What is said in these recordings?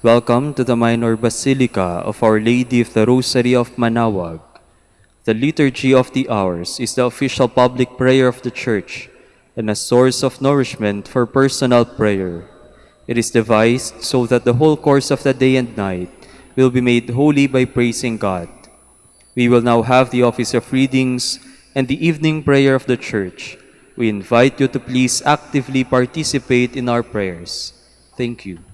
Welcome to the Minor Basilica of Our Lady of the Rosary of Manaoag. The Liturgy of the Hours is the official public prayer of the Church and a source of nourishment for personal prayer. It is devised so that the whole course of the day and night will be made holy by praising God. We will now have the office of readings and the evening prayer of the Church. We invite you to please actively participate in our prayers. Thank you.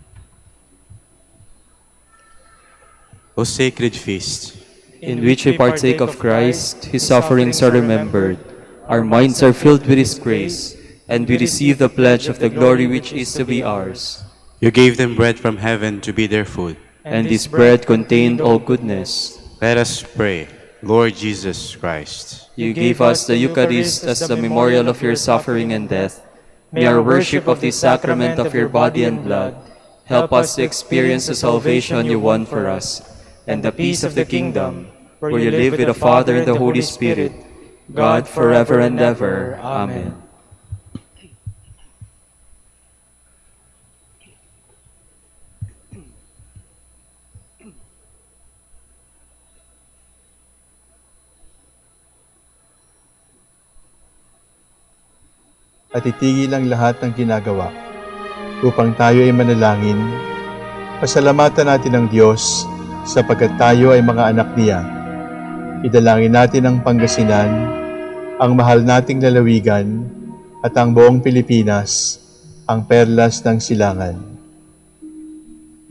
O sacred feast, in which we partake of Christ, His sufferings are remembered, our minds are filled with His grace, and we receive the pledge of the glory which is to be ours. you gave them bread from heaven to be their food. And this bread contained all goodness. Let us pray. Lord Jesus Christ, You gave us the Eucharist as the memorial of your suffering and death. May our worship of this sacrament of your body and blood help us to experience the salvation you won for us, and the peace of the kingdom, where you live with the Father and the Holy Spirit, God forever and ever. Amen. At itigil ang lahat ng ginagawa upang tayo ay manalangin. Pasalamatan natin ang Diyos sapagkat tayo ay mga anak niya. Idalangin natin ang Pangasinan, ang mahal nating lalawigan, at ang buong Pilipinas, ang perlas ng silangan.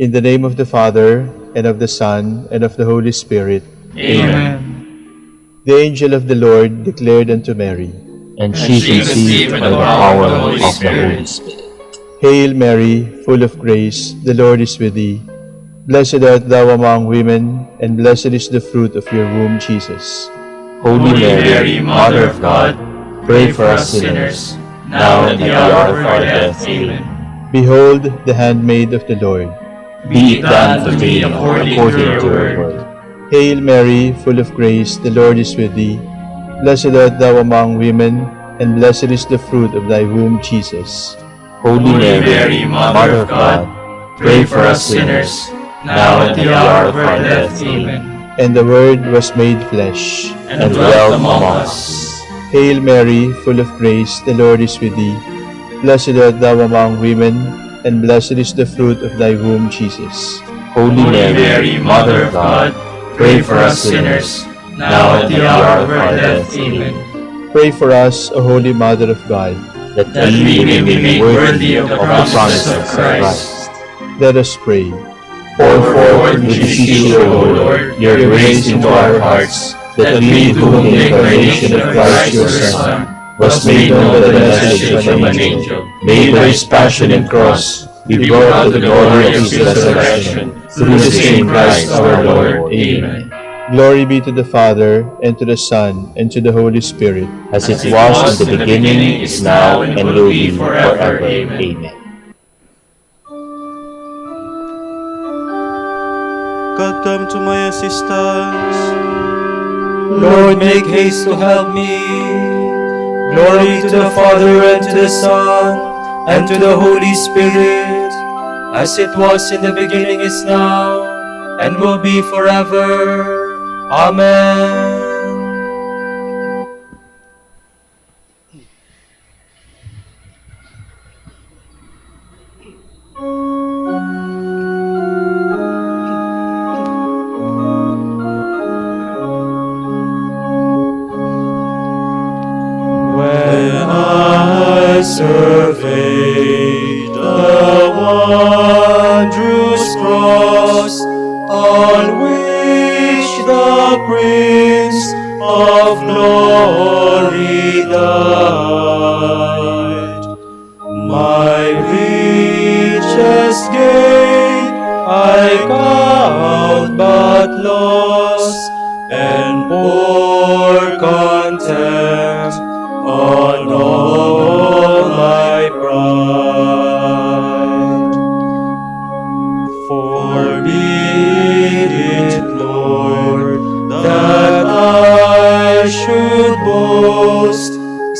In the name of the Father, and of the Son, and of the Holy Spirit. Amen. The angel of the Lord declared unto Mary, And she conceived by the power of the Holy Spirit. Hail Mary, full of grace, the Lord is with thee. Blessed art thou among women, and blessed is the fruit of your womb, Jesus. Holy Mary, Mother of God, pray for us sinners, now and at the hour of our death. Amen. Behold, the handmaid of the Lord. Be it done to me according to your word. Hail Mary, full of grace, the Lord is with thee. Blessed art thou among women, and blessed is the fruit of thy womb, Jesus. Holy Mary, Mother of God, pray for us sinners, now and at the hour of our death. Amen. And the Word was made flesh, And dwelt among us. Hail Mary, full of grace, the Lord is with thee. Blessed art thou among women, and blessed is the fruit of thy womb, Jesus. Holy Mary, Mother of God, pray for us sinners, now at the hour of our death. Amen. Pray for us, O Holy Mother of God. That we may be made worthy of the promises of Christ. Let us pray. Pour forth, we beseech you, O Lord, your grace into our hearts, that we, to whom the incarnation of Christ your Son was made known by the message of an angel, made by his passion and cross, be brought to the glory of his resurrection, through the same Christ our Lord. Amen. Glory be to the Father, and to the Son, and to the Holy Spirit. As it was in the beginning, is now, and will be forever. Amen. God come to my assistance. Lord, make haste to help me. Glory to the Father, and to the Son, and to the Holy Spirit, as it was in the beginning, is now, and will be forever. Amen. When I survey the wondrous cross on which the Prince of Glory died, my richest gain I count but loss, and pour contempt on all my pride. Forbid it, Lord, that I should boast,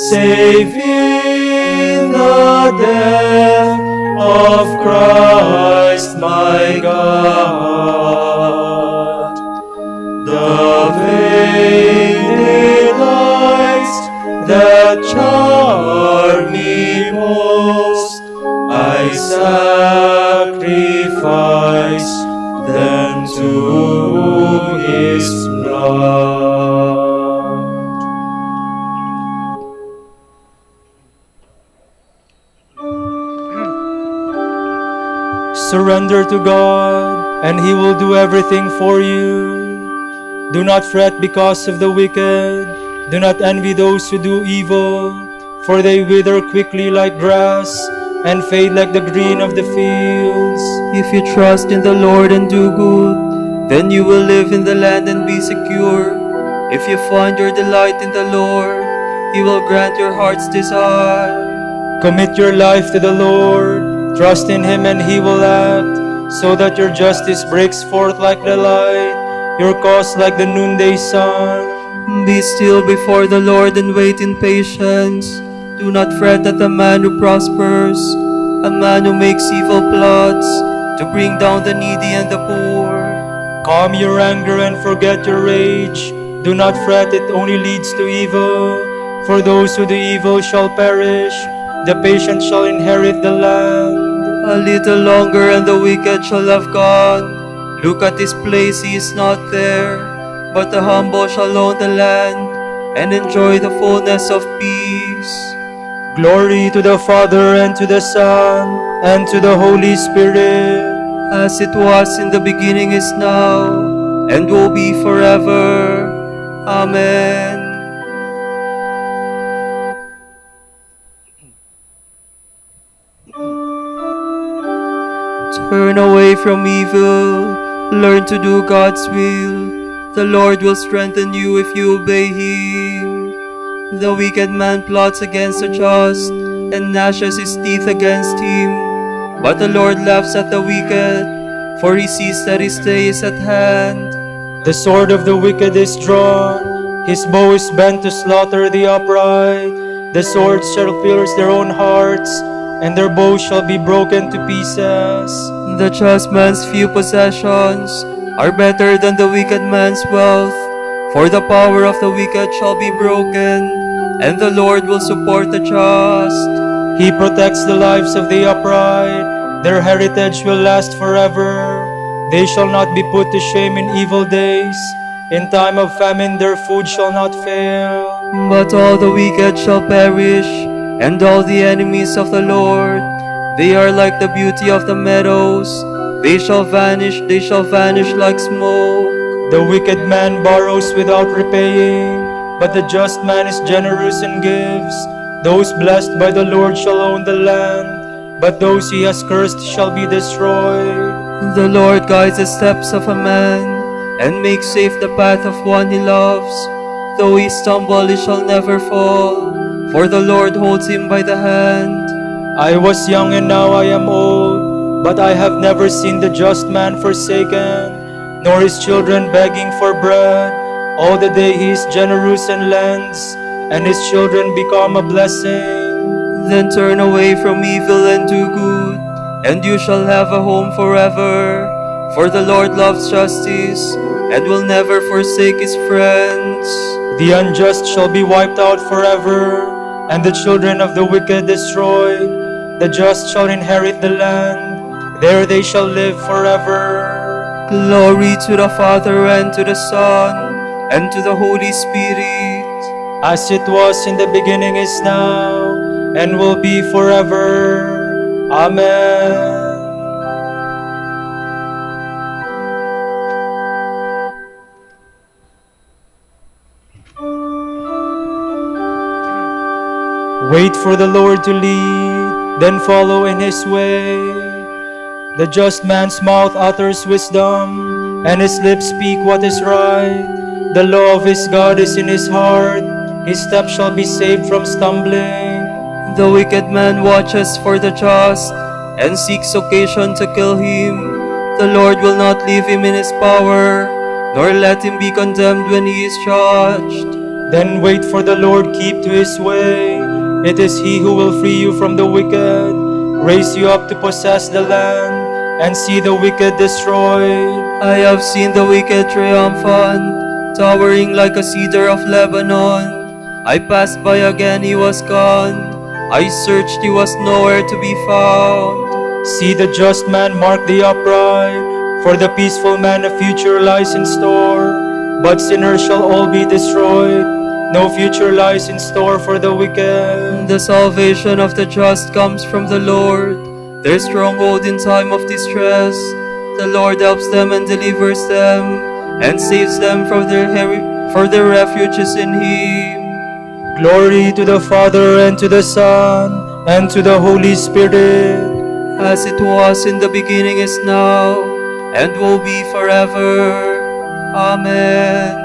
save in the death of Christ my God. Surrender to God, and He will do everything for you. Do not fret because of the wicked. Do not envy those who do evil, for they wither quickly like grass and fade like the green of the fields. If you trust in the Lord and do good, then you will live in the land and be secure. If you find your delight in the Lord, He will grant your heart's desire. Commit your life to the Lord. Trust in Him and He will act, so that your justice breaks forth like the light, your cause like the noonday sun. Be still before the Lord and wait in patience. Do not fret at the man who prospers, a man who makes evil plots to bring down the needy and the poor. Calm your anger and forget your rage. Do not fret, it only leads to evil. For those who do evil shall perish. The patient shall inherit the land. A little longer and the wicked shall have gone. Look at his place, he is not there. But the humble shall own the land and enjoy the fullness of peace. Glory to the Father, and to the Son, and to the Holy Spirit. As it was in the beginning, is now, and will be forever. Amen. Turn away from evil, learn to do God's will. The Lord will strengthen you if you obey Him. The wicked man plots against the just, and gnashes his teeth against him. But the Lord laughs at the wicked, for He sees that his day is at hand. The sword of the wicked is drawn, his bow is bent to slaughter the upright. The sword shall pierce their own hearts, and their bows shall be broken to pieces. The just man's few possessions are better than the wicked man's wealth, for the power of the wicked shall be broken, and the Lord will support the just. He protects the lives of the upright, their heritage will last forever. They shall not be put to shame in evil days. In time of famine their food shall not fail. But all the wicked shall perish, and all the enemies of the Lord. They are like the beauty of the meadows. They shall vanish like smoke. The wicked man borrows without repaying, but the just man is generous and gives. Those blessed by the Lord shall own the land, but those He has cursed shall be destroyed. The Lord guides the steps of a man, and makes safe the path of one He loves. Though he stumble, he shall never fall, for the Lord holds him by the hand. I was young and now I am old, but I have never seen the just man forsaken, nor his children begging for bread. All the day he is generous and lends, and his children become a blessing. Then turn away from evil and do good, and you shall have a home forever. For the Lord loves justice, and will never forsake His friends. The unjust shall be wiped out forever, and the children of the wicked destroyed. The just shall inherit the land, there they shall live forever. Glory to the Father, and to the Son, and to the Holy Spirit. As it was in the beginning, is now, and will be forever. Amen. Wait for the Lord to lead, then follow in His way. The just man's mouth utters wisdom, and his lips speak what is right. The law of his God is in his heart, his steps shall be saved from stumbling. The wicked man watches for the just, and seeks occasion to kill him. The Lord will not leave him in his power, nor let him be condemned when he is judged. Then wait for the Lord, keep to His way. It is He who will free you from the wicked, raise you up to possess the land, and see the wicked destroyed. I have seen the wicked triumphant, towering like a cedar of Lebanon. I passed by again, he was gone. I searched, he was nowhere to be found. See the just man mark the upright, for the peaceful man a future lies in store. But sinners shall all be destroyed, no future lies in store for the wicked. The salvation of the just comes from the Lord. their stronghold in time of distress. The Lord helps them and delivers them, and saves them from for their refuges in Him. Glory to the Father, and to the Son, and to the Holy Spirit, As it was in the beginning, is now, and will be forever. Amen.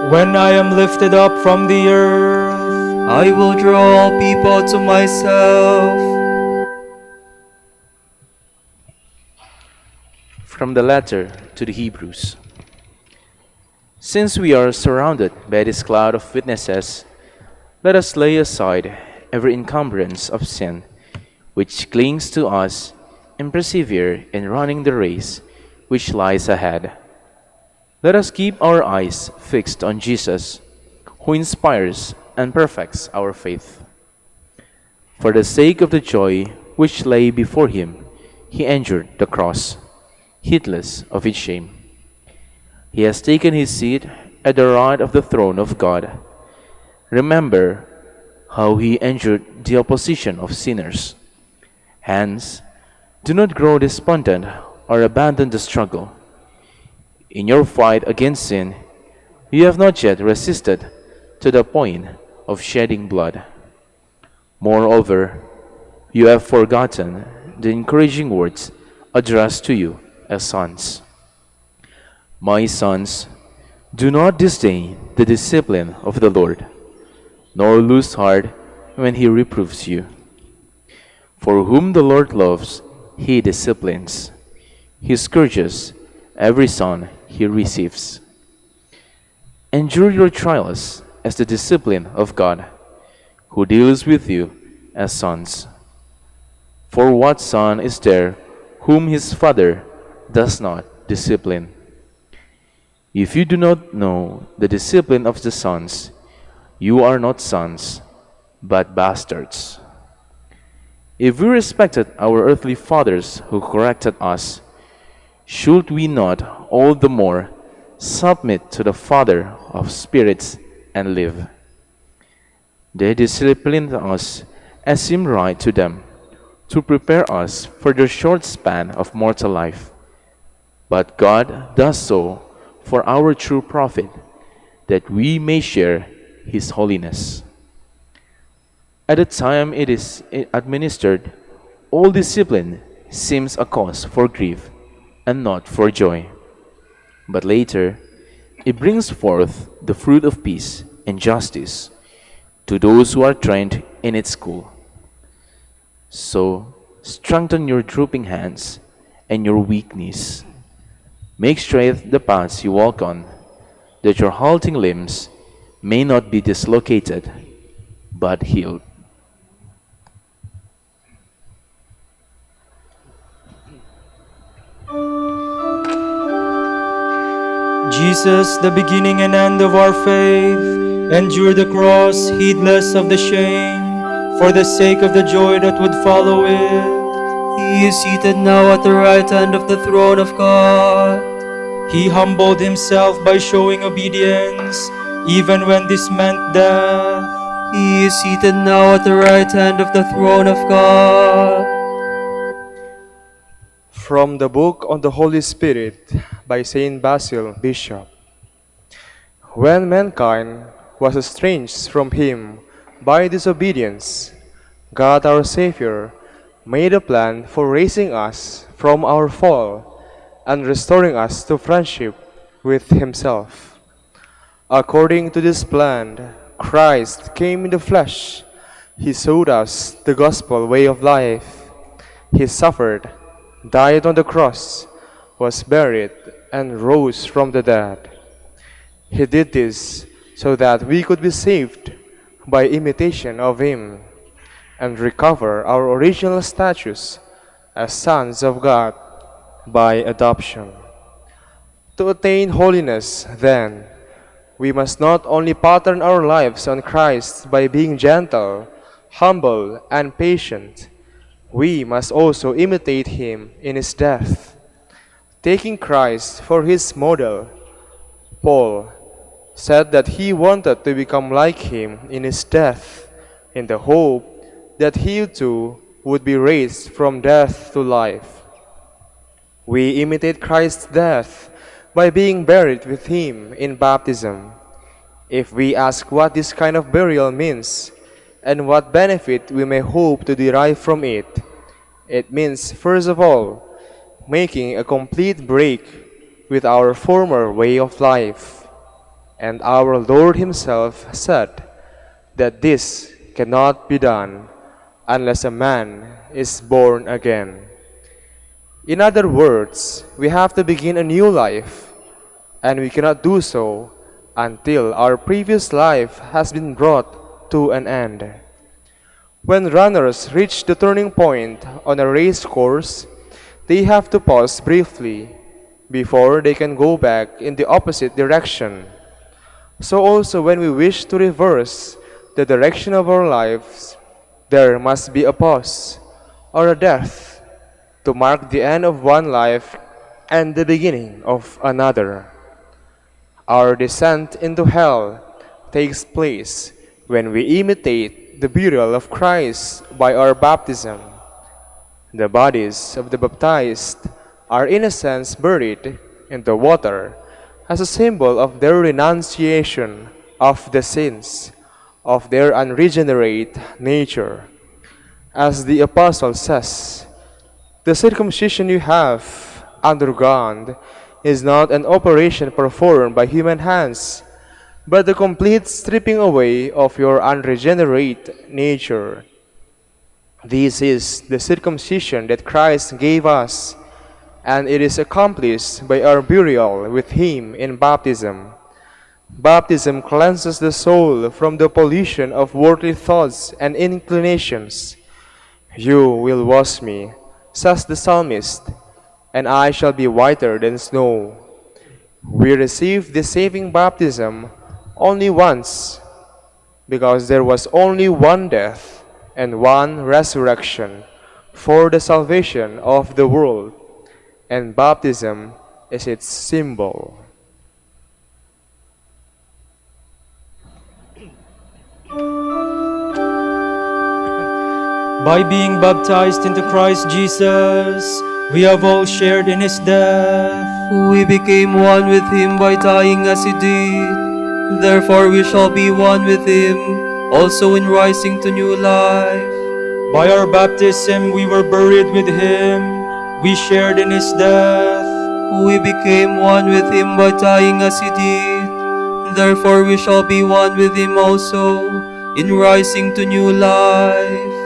when I am lifted up from the earth, I will draw all people to myself. From the letter to the Hebrews. Since we are surrounded by this cloud of witnesses, let us lay aside every encumbrance of sin which clings to us, and persevere in running the race which lies ahead. Let us keep our eyes fixed on Jesus, who inspires and perfects our faith. For the sake of the joy which lay before him, he endured the cross, heedless of its shame. He has taken his seat at the right of the throne of God. Remember how he endured the opposition of sinners. Hence, do not grow despondent or abandon the struggle. In your fight against sin, you have not yet resisted to the point of shedding blood. Moreover, you have forgotten the encouraging words addressed to you as sons. My sons, do not disdain the discipline of the Lord, nor lose heart when he reproves you. For whom the Lord loves, he disciplines. He scourges every son he receives. Endure your trials as the discipline of God, who deals with you as sons. For what son is there whom his father does not discipline? If you do not know the discipline of the sons, you are not sons, but bastards. If we respected our earthly fathers who corrected us, should we not all the more submit to the Father of spirits and live? They disciplined us as seemed right to them, to prepare us for the short span of mortal life. But God does so for our true profit, that we may share his holiness. At the time it is administered, all discipline seems a cause for grief and not for joy. But later, it brings forth the fruit of peace and justice to those who are trained in its school. So, strengthen your drooping hands and your weak knees. Make straight the paths you walk on, that your halting limbs may not be dislocated, but healed. Jesus, the beginning and end of our faith, endured the cross, heedless of the shame, for the sake of the joy that would follow it. He is seated now at the right hand of the throne of God. He humbled himself by showing obedience, even when this meant death. He is seated now at the right hand of the throne of God. From the Book on the Holy Spirit by St. Basil, Bishop. When mankind was estranged from him by disobedience, God our Savior made a plan for raising us from our fall and restoring us to friendship with himself. According to this plan, Christ came in the flesh. He showed us the gospel way of life. He suffered, died on the cross, was buried, and rose from the dead. He did this so that we could be saved by imitation of him and recover our original status as sons of God by adoption. To attain holiness, then, we must not only pattern our lives on Christ by being gentle, humble, and patient. We must also imitate him in his death. Taking Christ for his model, Paul, said that he wanted to become like him in his death, in the hope that he too would be raised from death to life. We imitate Christ's death by being buried with him in baptism. If we ask what this kind of burial means and what benefit we may hope to derive from it, it means, first of all, making a complete break with our former way of life. And our Lord Himself said that this cannot be done unless a man is born again. In other words, we have to begin a new life, and we cannot do so until our previous life has been brought to an end. When runners reach the turning point on a race course, they have to pause briefly before they can go back in the opposite direction. So also when we wish to reverse the direction of our lives, there must be a pause or a death to mark the end of one life and the beginning of another. Our descent into hell takes place when we imitate the burial of Christ by our baptism. The bodies of the baptized are in a sense buried in the water as a symbol of their renunciation of the sins of their unregenerate nature. As the Apostle says, the circumcision you have undergone is not an operation performed by human hands, but the complete stripping away of your unregenerate nature. This is the circumcision that Christ gave us, and it is accomplished by our burial with Him in baptism. Baptism cleanses the soul from the pollution of worldly thoughts and inclinations. You will wash me, says the psalmist, and I shall be whiter than snow. We receive the saving baptism only once, because there was only one death and one resurrection for the salvation of the world, and baptism is its symbol. By being baptized into Christ Jesus, we have all shared in His death. We became one with Him by dying as He did. Therefore we shall be one with Him, also in rising to new life. By our baptism, we were buried with Him. We shared in His death. We became one with Him by dying as He did. Therefore we shall be one with Him also, in rising to new life.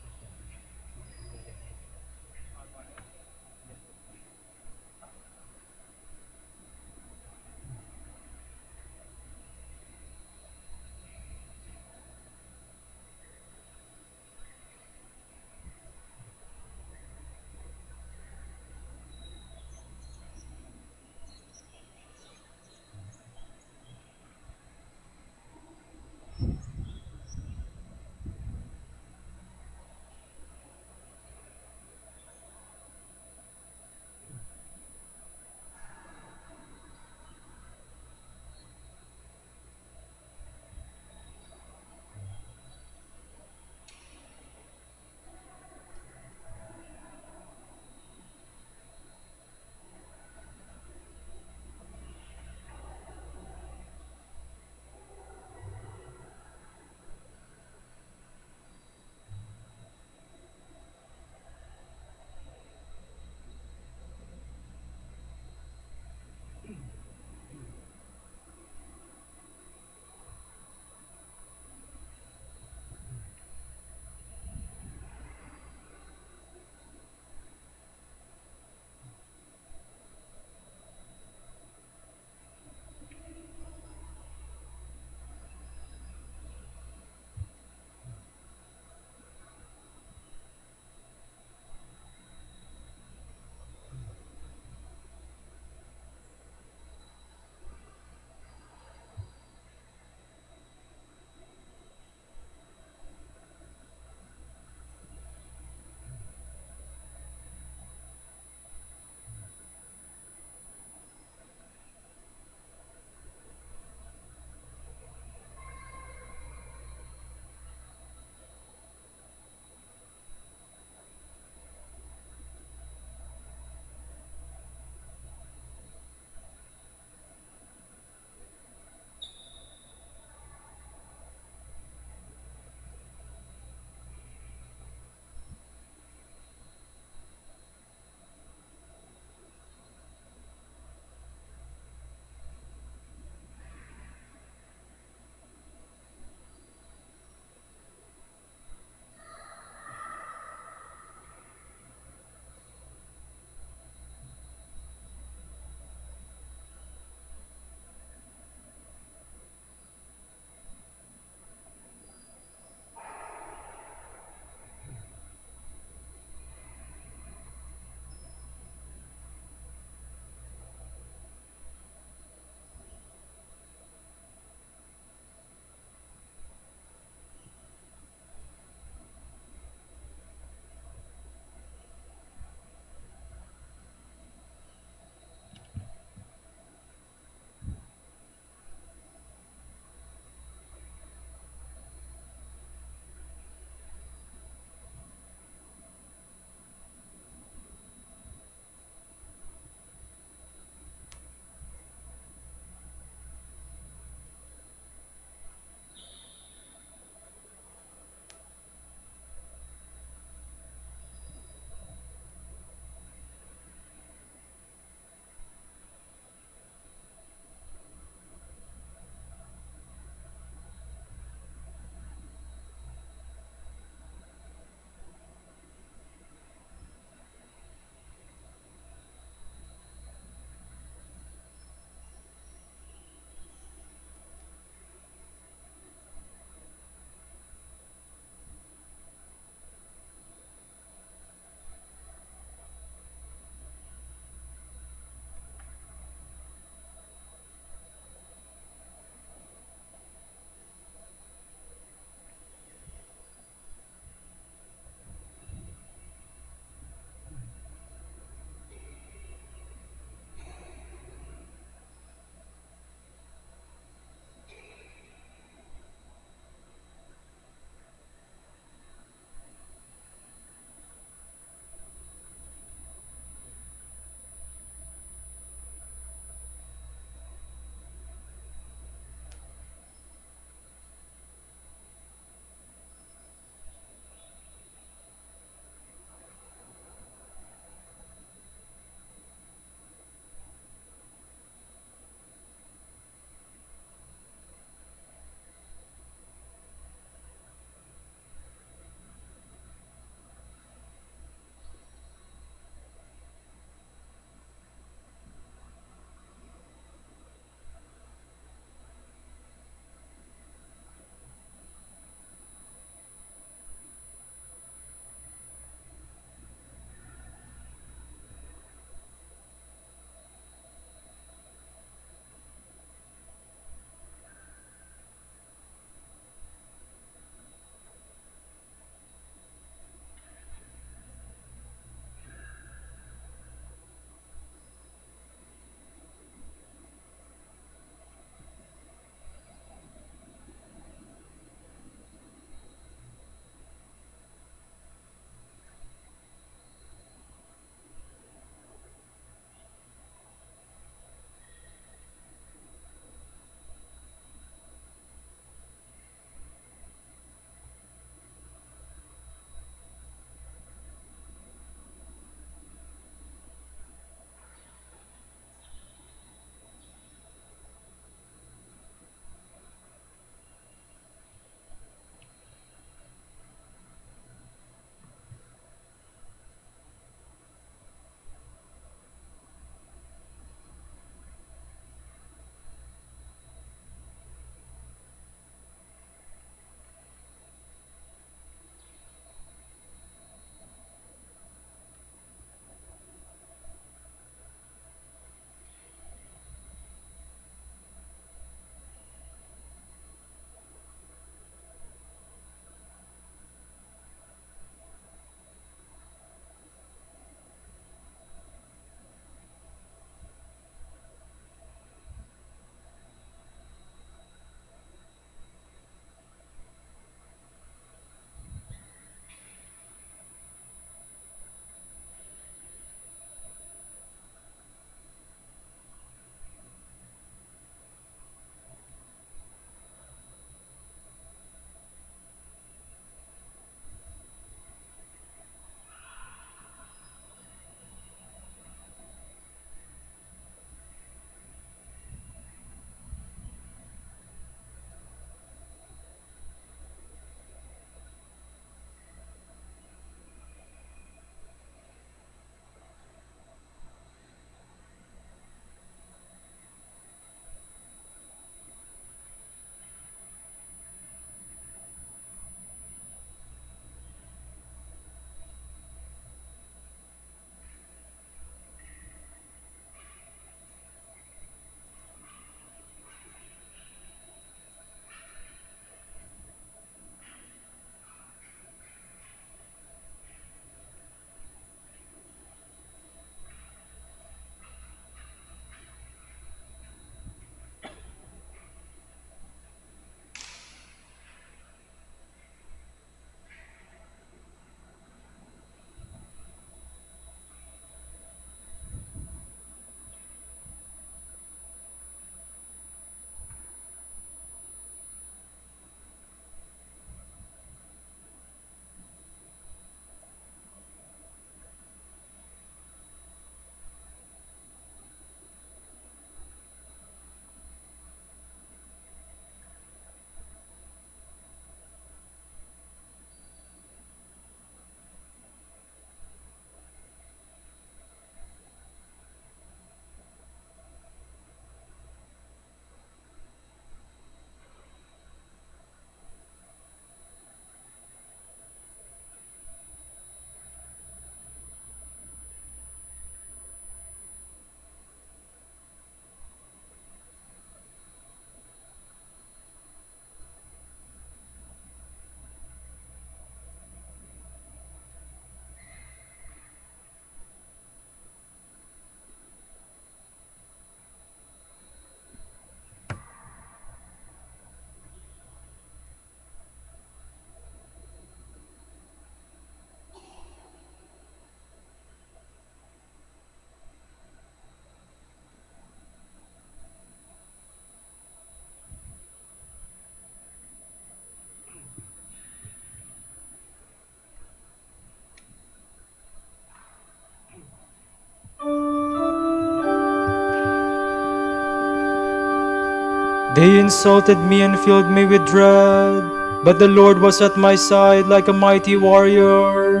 They insulted me and filled me with dread, but the Lord was at my side like a mighty warrior.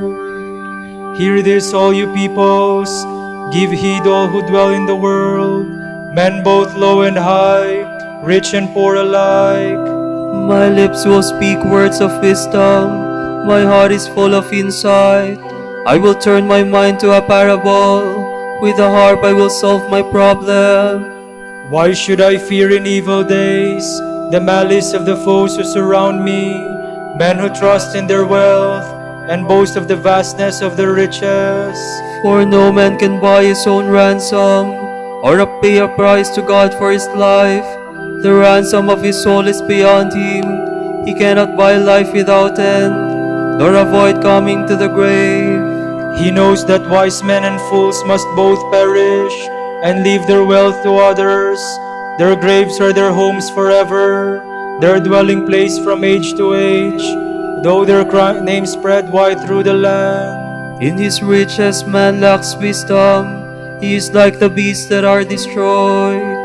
Hear this, all you peoples, give heed, all who dwell in the world, men both low and high, rich and poor alike. My lips will speak words of wisdom, my heart is full of insight. I will turn my mind to a parable, with a harp I will solve my problem. Why should I fear in evil days the malice of the foes who surround me, men who trust in their wealth and boast of the vastness of their riches? For no man can buy his own ransom, or pay a price to God for his life. The ransom of his soul is beyond him. He cannot buy life without end, nor avoid coming to the grave. He knows that wise men and fools must both perish and leave their wealth to others. Their graves are their homes forever, their dwelling place from age to age, though their names spread wide through the land. In his riches man lacks wisdom, he is like the beasts that are destroyed.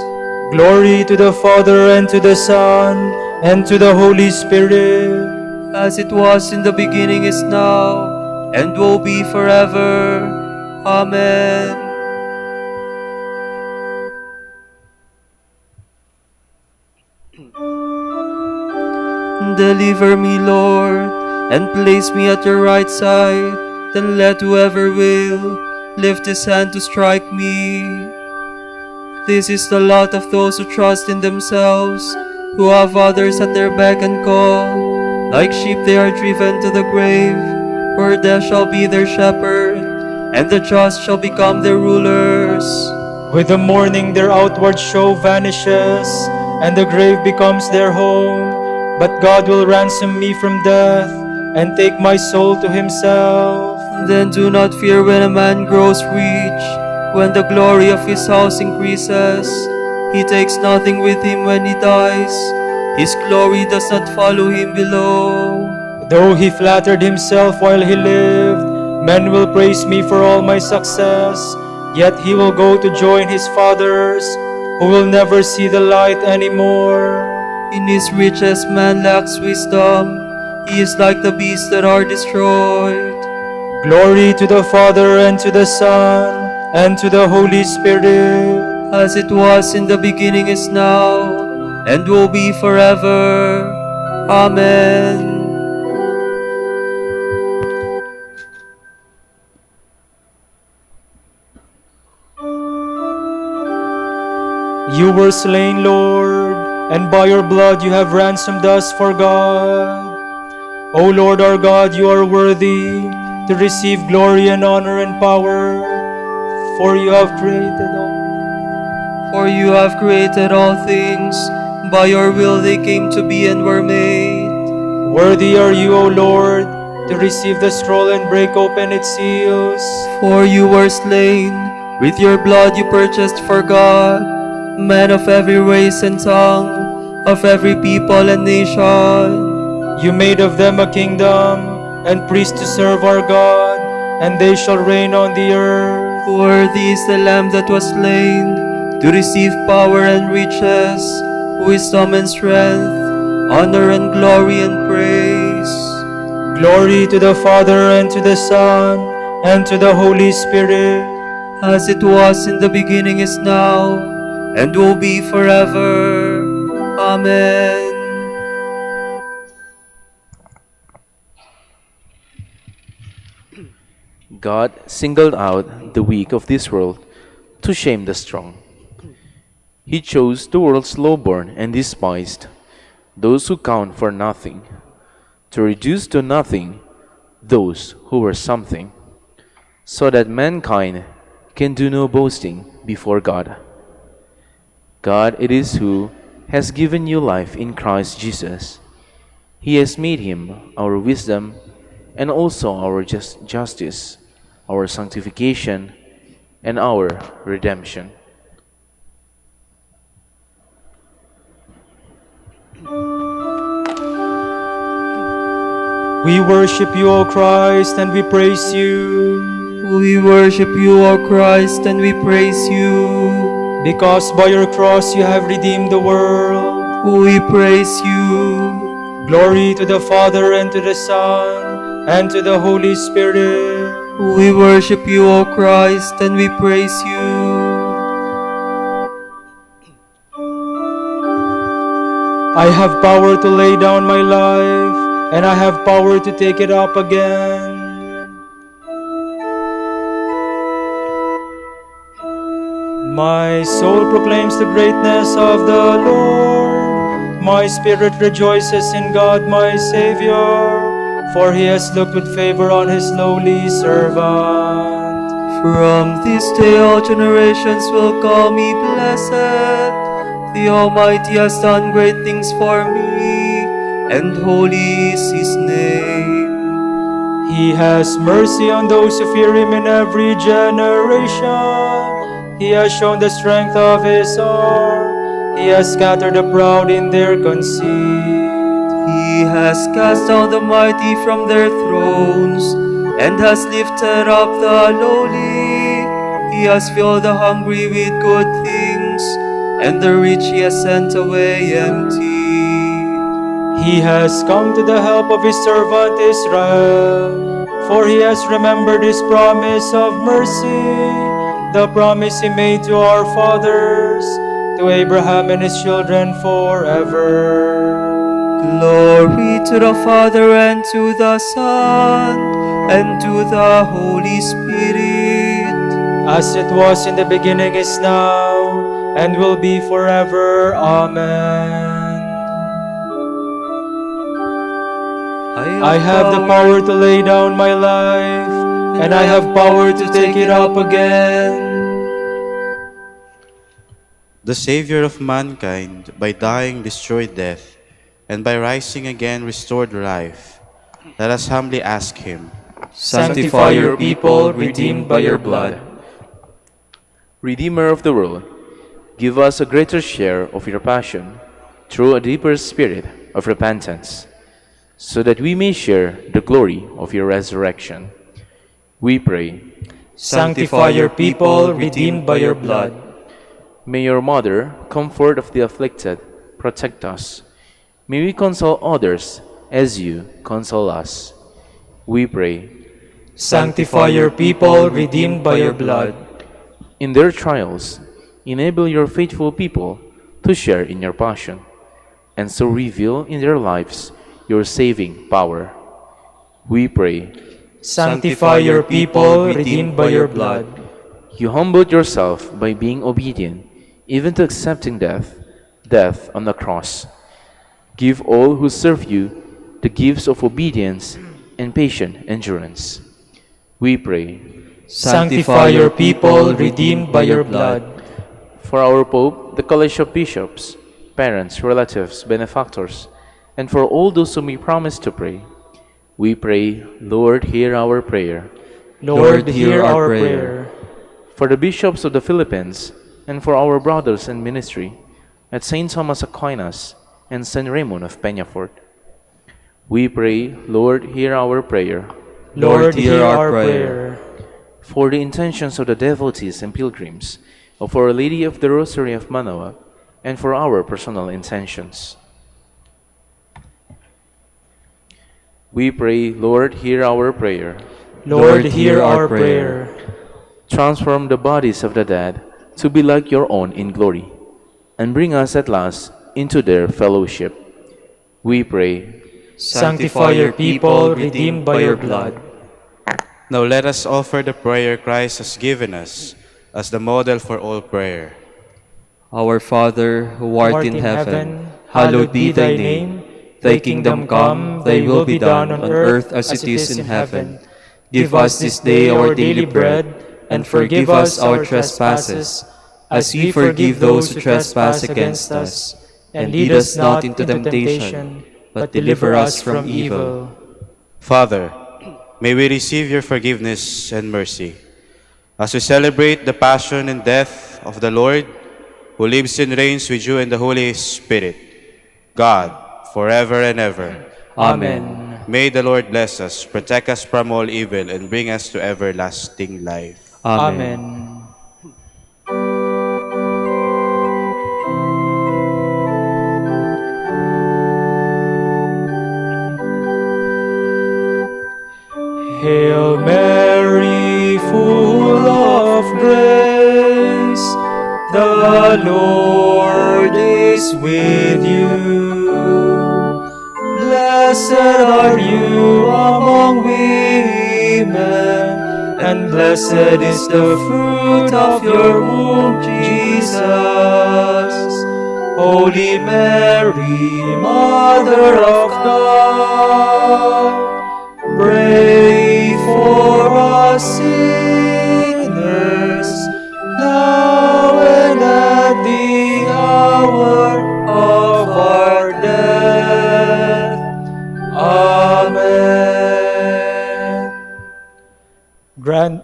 Glory to the Father, and to the Son, and to the Holy Spirit, As it was in the beginning is now, and will be forever. Amen. Deliver me, Lord, and place me at your right side. Then let whoever will lift his hand to strike me. This is the lot of those who trust in themselves, who have others at their beck and call. Like sheep they are driven to the grave, where death shall be their shepherd, and the just shall become their rulers. with the morning their outward show vanishes, and the grave becomes their home. But God will ransom me from death, and take my soul to himself. Then do not fear when a man grows rich, when the glory of his house increases. He takes nothing with him when he dies. His glory does not follow him below. Though he flattered himself while he lived, men will praise me for all my success. Yet he will go to join his fathers, who will never see the light anymore. In his riches man lacks wisdom. He is like the beasts that are destroyed. Glory to the Father, and to the Son, and to the Holy Spirit, As it was in the beginning is now, and will be forever. Amen. You were slain, Lord, and by your blood you have ransomed us for God. O Lord our God, you are worthy to receive glory and honor and power, for you have created all. For you have created all things. By your will they came to be and were made. Worthy are you, O Lord, to receive the scroll and break open its seals. For you were slain. With your blood you purchased for God men of every race and tongue, of every people and nation. You made of them a kingdom and priests to serve our God, and they shall reign on the earth. Worthy is the Lamb that was slain, to receive power and riches, wisdom and strength, honor and glory and praise. Glory to the Father, and to the Son, and to the Holy Spirit, As it was in the beginning is now, and will be forever. Amen. God singled out the weak of this world to shame the strong. He chose the world's lowborn and despised, those who count for nothing, to reduce to nothing those who were something, so that mankind can do no boasting before God. God it is who has given you life in Christ Jesus. He has made him our wisdom and also our justice, our sanctification, and our redemption. we worship you, O Christ, and we praise you, We worship you, O Christ, and we praise you. because by your cross you have redeemed the world. We praise you. Glory to the Father, and to the Son, and to the Holy Spirit. We worship you, O Christ, and we praise you. I have power to lay down my life, and I have power to take it up again. My soul proclaims the greatness of the Lord. My spirit rejoices in God my Savior, for he has looked with favor on his lowly servant. From this day all generations will call me blessed. The Almighty has done great things for me, and holy is his name. He has mercy on those who fear him in every generation. He has shown the strength of his arm. He has scattered the proud in their conceit. He has cast down the mighty from their thrones, and has lifted up the lowly. He has filled the hungry with good things, and the rich he has sent away empty. He has come to the help of his servant Israel, for he has remembered his promise of mercy, the promise he made to our fathers, to Abraham and his children forever. Glory to the Father, and to the Son, and to the Holy Spirit. As it was in the beginning, is now, and will be forever. Amen. I have the power to lay down my life, and I have power to take it up again. The Savior of mankind, by dying destroyed death, and by rising again restored life. Let us humbly ask him. Sanctify your people, redeemed by your blood. Redeemer of the world, give us a greater share of your passion through a deeper spirit of repentance, so that we may share the glory of your resurrection. We pray. Sanctify your people, redeemed by your blood. May your Mother, comfort of the afflicted, protect us. May we console others as you console us. We pray. Sanctify your people, redeemed by your blood. In their trials, enable your faithful people to share in your passion, and so reveal in their lives your saving power. We pray. Sanctify your people, redeemed by your blood. You humbled yourself by being obedient, even to accepting death on the cross. Give all who serve you the gifts of obedience and patient endurance. We pray. Sanctify your people, redeemed by your blood. For our Pope, the College of Bishops, parents, relatives, benefactors, and for all those whom we promise to pray, we pray, Lord, hear our prayer. Lord, hear our prayer. For the bishops of the Philippines, and for our brothers in ministry at St. Thomas Aquinas and St. Raymond of Peñafort, we pray, Lord, hear our prayer. Lord, hear our prayer. For the intentions of the devotees and pilgrims of Our Lady of the Rosary of Manaoag, and for our personal intentions, we pray, Lord, hear our prayer. Lord, hear our prayer. Transform the bodies of the dead to be like your own in glory, and bring us at last into their fellowship. We pray. Sanctify your people, redeemed by your blood. Now let us offer the prayer Christ has given us as the model for all prayer. Our Father, who art in heaven, hallowed be thy name. Thy kingdom come, thy will be done on earth as it is in heaven. Give us this day our daily bread, and forgive us our trespasses, as we forgive those who trespass against us. And lead us not into temptation, but deliver us from evil. Father, may we receive your forgiveness and mercy as we celebrate the passion and death of the Lord, who lives and reigns with you in the Holy Spirit, God, forever and ever. Amen. May the Lord bless us, protect us from all evil, and bring us to everlasting life. Amen. Hail Mary, full of grace, the Lord is with you. Blessed are you among women, and blessed is the fruit of your womb, Jesus. Holy Mary, Mother of God, pray for us sinners, now and at the hour of our death. Amen. Grant,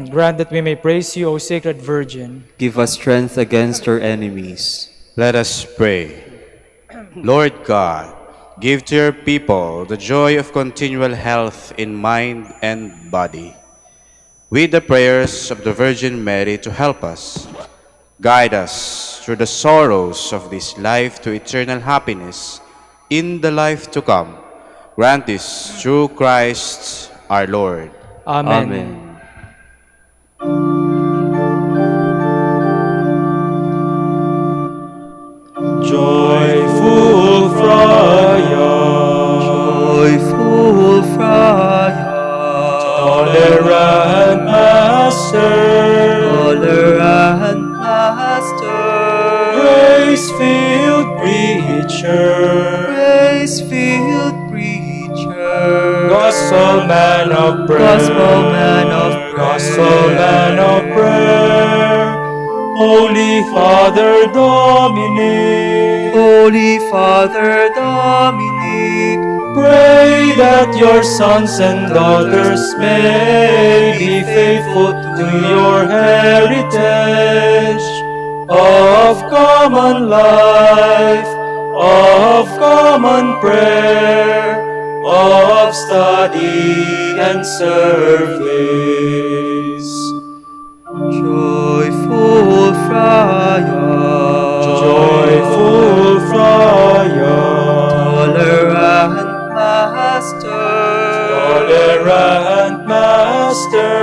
grant that we may praise you, O Sacred Virgin. Give us strength against our enemies. Let us pray. Lord God, give to your people the joy of continual health in mind and body. With the prayers of the Virgin Mary to help us, guide us through the sorrows of this life to eternal happiness in the life to come. Grant this through Christ our Lord. Amen. Amen. Joyful Friar, Joyful Friar, tolerant Master, tolerant Master, grace-filled preacher, grace-filled preacher, gospel man of prayer, gospel man of prayer, gospel man of prayer, Holy Father Dominic, Holy Father Dominic, pray that your sons and daughters may be faithful to your heritage of common life, of common prayer, of study and service. Joyful Friar, Joyful Friar, tolerant Master, tolerant Master,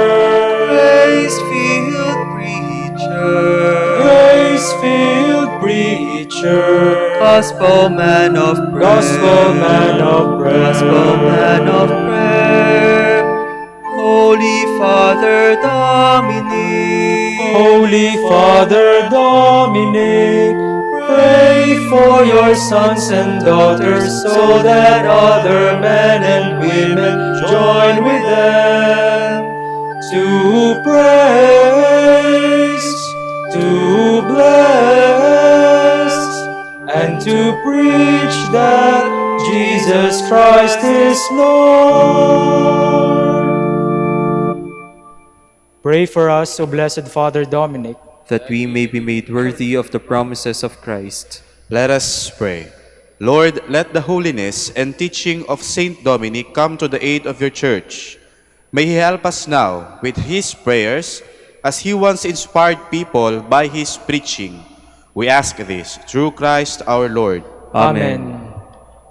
grace-filled preacher, grace-filled preacher, gospel man of prayer, gospel man of prayer, gospel man of prayer, Holy Father Dominic, Holy Father Dominic, pray for your sons and daughters so that other men and women join with them to praise, to bless, and to preach that Jesus Christ is Lord. Pray for us, O Blessed Father Dominic, that we may be made worthy of the promises of Christ. Let us pray. Lord, let the holiness and teaching of Saint Dominic come to the aid of your church. May he help us now with his prayers as he once inspired people by his preaching. We ask this through Christ our Lord. Amen.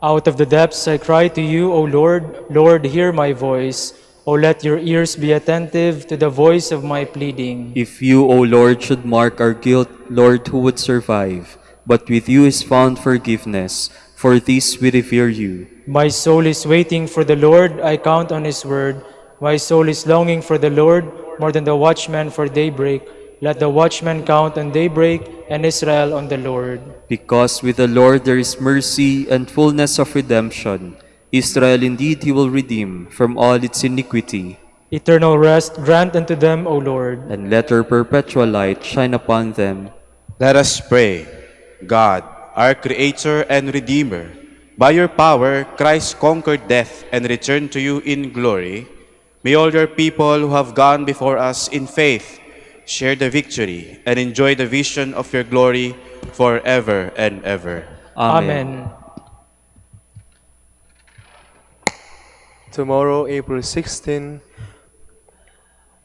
Out of the depths I cry to you, O Lord. Lord, hear my voice. O let your ears be attentive to the voice of my pleading. If you, O Lord, should mark our guilt, Lord, who would survive? But with you is found forgiveness. For this we revere you. My soul is waiting for the Lord. I count on his word. My soul is longing for the Lord more than the watchman for daybreak. Let the watchman count on daybreak and Israel on the Lord. Because with the Lord there is mercy and fullness of redemption. Israel indeed he will redeem from all its iniquity. Eternal rest grant unto them, O Lord. And let your perpetual light shine upon them. Let us pray. God, our Creator and Redeemer, by your power Christ conquered death and returned to you in glory. May all your people who have gone before us in faith share the victory and enjoy the vision of your glory forever and ever. Amen. Tomorrow, April 16,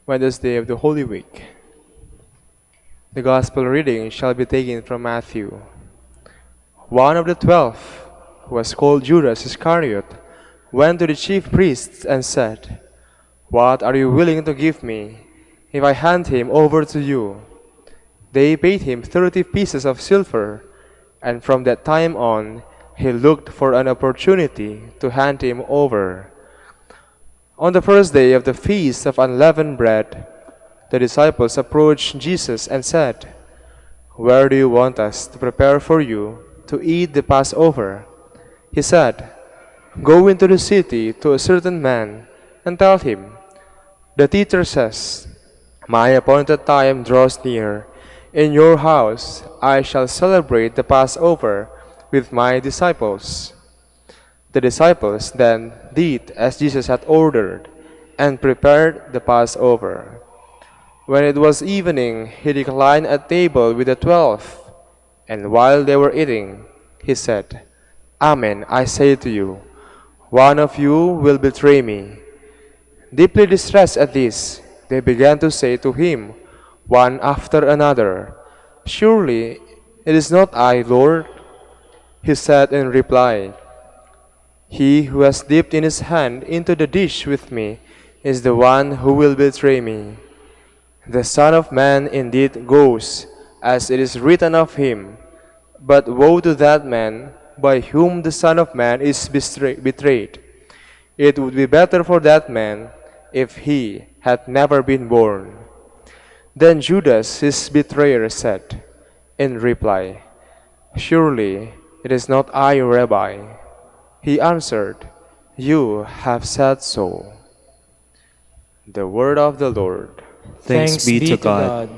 Wednesday of the Holy Week. The Gospel reading shall be taken from Matthew. One of the 12, who was called Judas Iscariot, went to the chief priests and said, "What are you willing to give me if I hand him over to you?" They paid him 30 pieces of silver, and from that time on he looked for an opportunity to hand him over. On the first day of the feast of unleavened bread, the disciples approached Jesus and said, "Where do you want us to prepare for you to eat the Passover?" He said, "Go into the city to a certain man and tell him, 'The teacher says, my appointed time draws near. In your house I shall celebrate the Passover with my disciples.'" The disciples then did as Jesus had ordered and prepared the Passover. When it was evening, he reclined at table with the 12, and while they were eating, he said, "Amen, I say to you, one of you will betray me." Deeply distressed at this, they began to say to him, one after another, "Surely it is not I, Lord." He said in reply, "He who has dipped in his hand into the dish with me is the one who will betray me. The Son of Man indeed goes, as it is written of him, but woe to that man by whom the Son of Man is betrayed. It would be better for that man if he had never been born." Then Judas, his betrayer, said in reply, "Surely it is not I, Rabbi." He answered, "You have said so." The word of the Lord. Thanks be to God.